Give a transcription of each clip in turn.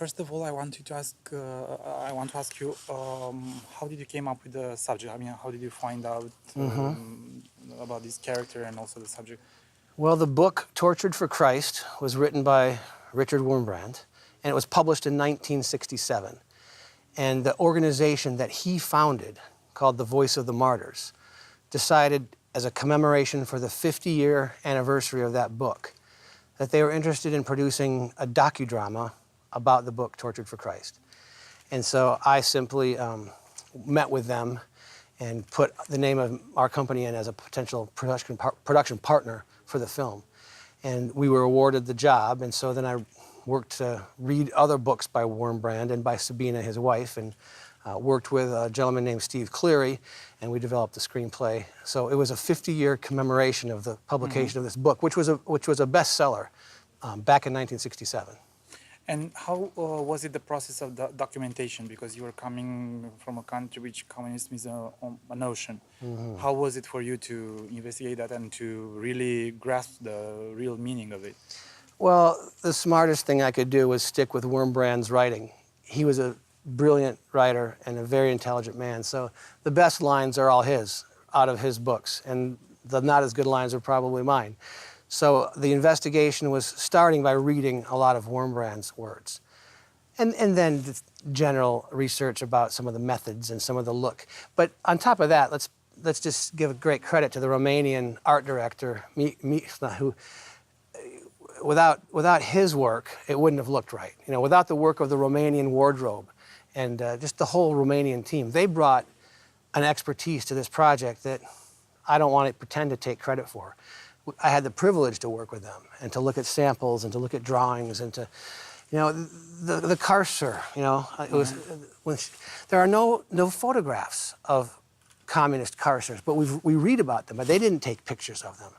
first of all, I want to ask you, how did you came up with the subject? I mean, how did you find out about this character and also the subject? Well, the book Tortured for Christ was written by Richard Wurmbrand, and it was published in 1967. And the organization that he founded, called the Voice of the Martyrs, decided as a commemoration for the 50-year anniversary of that book that they were interested in producing a docudrama about the book Tortured for Christ. And so I simply met with them and put the name of our company in as a potential production partner for the film. And we were awarded the job, and so then I worked to read other books by Wurmbrand and by Sabina, his wife, and worked with a gentleman named Steve Cleary, and we developed the screenplay. So it was a 50-year commemoration of the publication of this book, which was a bestseller back in 1967. And how was it the process of the documentation? Because you were coming from a country which communism is a notion. How was it for you to investigate that and to really grasp the real meaning of it? Well, the smartest thing I could do was stick with Wurmbrand's writing. He was a brilliant writer and a very intelligent man, so the best lines are all his, out of his books, and the not as good lines are probably mine. So the investigation was starting by reading a lot of Wurmbrand's words. And then the general research about some of the methods and some of the look. But on top of that, let's just give great credit to the Romanian art director, Mihnea, who, without his work, it wouldn't have looked right. You know, without the work of the Romanian wardrobe and just the whole Romanian team, they brought an expertise to this project that I don't want to pretend to take credit for. I had the privilege to work with them and to look at samples and to look at drawings and to, you know, the cursor, you know, it was, there are no photographs of communist cursors, but we read about them, but they didn't take pictures of them.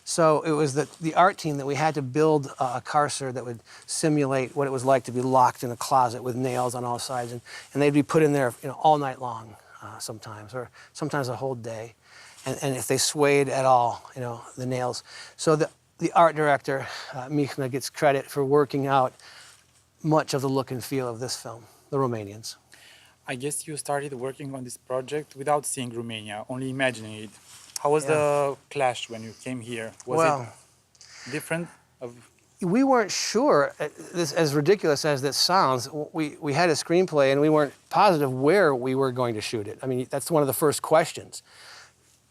So it was the art team that we had to build a cursor that would simulate what it was like to be locked in a closet with nails on all sides, and they'd be put in there, you know, all night long sometimes, or sometimes a whole day. And if they swayed at all, you know, the nails. So the art director, Mihnea, gets credit for working out much of the look and feel of this film, the Romanians. I guess you started working on this project without seeing Romania, only imagining it. How was the clash when you came here? Was it different? We weren't sure, as ridiculous as this sounds, we had a screenplay and we weren't positive where we were going to shoot it. I mean, that's one of the first questions.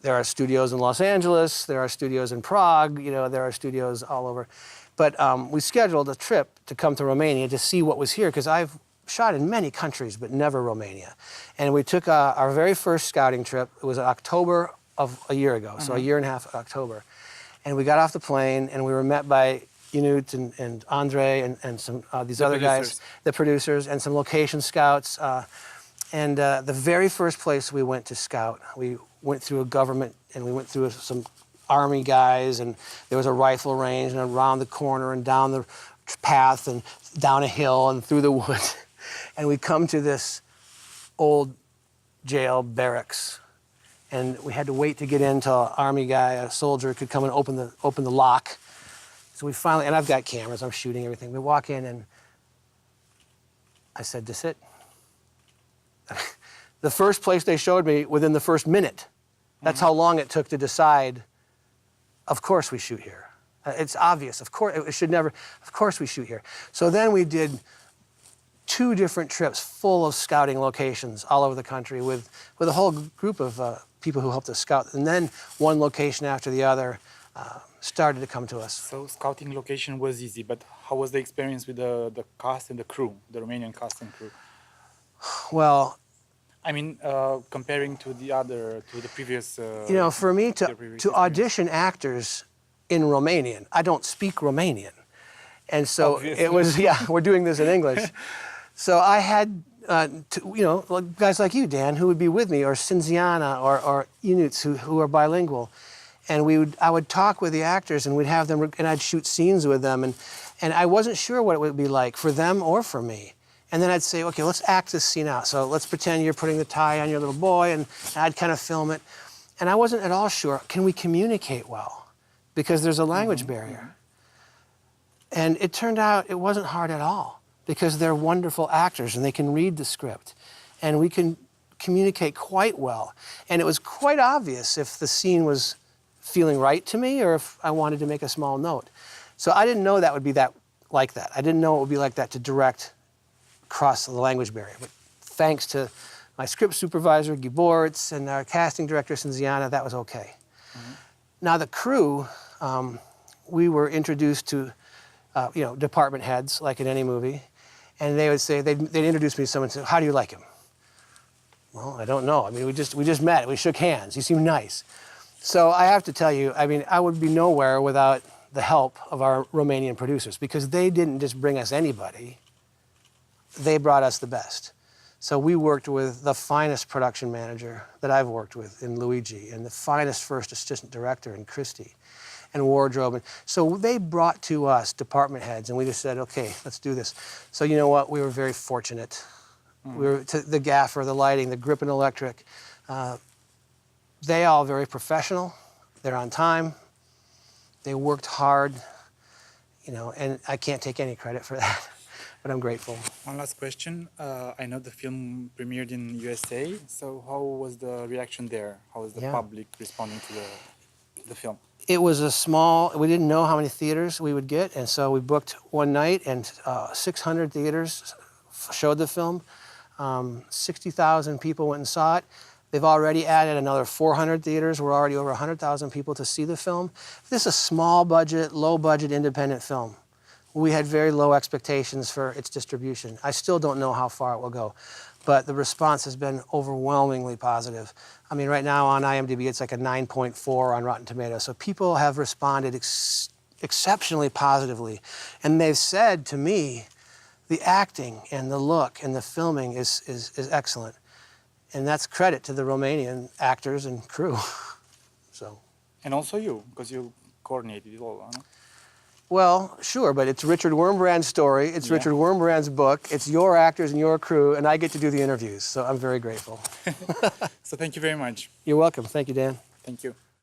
There are studios in Los Angeles, there are studios in Prague, you know, there are studios all over. But we scheduled a trip to come to Romania to see what was here, because I've shot in many countries, but never Romania. And we took our very first scouting trip. It was October of a year ago, so a year and a half, October. And we got off the plane and we were met by Inut and Andre and some these other guys, the producers, and some location scouts. And the very first place we went to scout, we went through a government, and we went through some army guys, and there was a rifle range, and around the corner and down the path and down a hill and through the woods. And we come to this old jail barracks, and we had to wait to get in till an army guy, a soldier, could come and open the lock. So we finally, and I've got cameras, I'm shooting everything. We walk in, and I said, "This it?" The first place they showed me within the first minute. That's how long it took to decide, of course we shoot here. It's obvious, of course, it should never, of course we shoot here. So then we did 2 different trips full of scouting locations all over the country with a whole group of people who helped us scout. And then one location after the other started to come to us. So scouting location was easy, but how was the experience with the cast and the crew, the Romanian cast and crew? Well, I mean, comparing to the previous... you know, for me to audition actors in Romanian, I don't speak Romanian. And so Obviously. it was, yeah, we're doing this in English. So I had, you know, guys like you, Dan, who would be with me, or Cinziana, or Inuits who are bilingual. And I would talk with the actors, and we'd have them, and I'd shoot scenes with them. And I wasn't sure what it would be like for them or for me. And then I'd say, okay, let's act this scene out. So let's pretend you're putting the tie on your little boy, and I'd kind of film it. And I wasn't at all sure, can we communicate well? Because there's a language barrier. And it turned out it wasn't hard at all. because they're wonderful actors and they can read the script. And we can communicate quite well. And it was quite obvious if the scene was feeling right to me or if I wanted to make a small note. So I didn't know that would be like that. I didn't know it would be like that to direct across the language barrier. But thanks to my script supervisor, Giborts, and our casting director, Cinziana, that was okay. Mm-hmm. Now the crew, we were introduced to department heads, like in any movie, and they would say, they'd introduce me to someone and say, how do you like him? Well, I don't know. I mean, we just met, we shook hands, he seemed nice. So I have to tell you, I mean, I would be nowhere without the help of our Romanian producers, because they didn't just bring us anybody, they brought us the best. So we worked with the finest production manager that I've worked with in Luigi, and the finest first assistant director in Christy, and wardrobe. And so they brought to us department heads, and we just said, okay, let's do this. So you know what? We were very fortunate. We were the gaffer, the lighting, the grip and electric. They all very professional. They're on time. They worked hard, and I can't take any credit for that, but I'm grateful. One last question. I know the film premiered in USA, so how was the reaction there? How was the public responding to the film? It was we didn't know how many theaters we would get, and so we booked one night, and 600 theaters showed the film. 60,000 people went and saw it. They've already added another 400 theaters. We're already over 100,000 people to see the film. This is a small budget, low budget independent film. We had very low expectations for its distribution. I still don't know how far it will go, but the response has been overwhelmingly positive. I mean, right now on IMDb, it's like a 9.4 on Rotten Tomatoes. So people have responded exceptionally positively. And they've said to me, the acting and the look and the filming is excellent. And that's credit to the Romanian actors and crew. So. And also you, because you coordinated it all, huh? Well, sure, but it's Richard Wurmbrand's story, it's Richard Wurmbrand's book, it's your actors and your crew, and I get to do the interviews, so I'm very grateful. So thank you very much. You're welcome. Thank you, Dan. Thank you.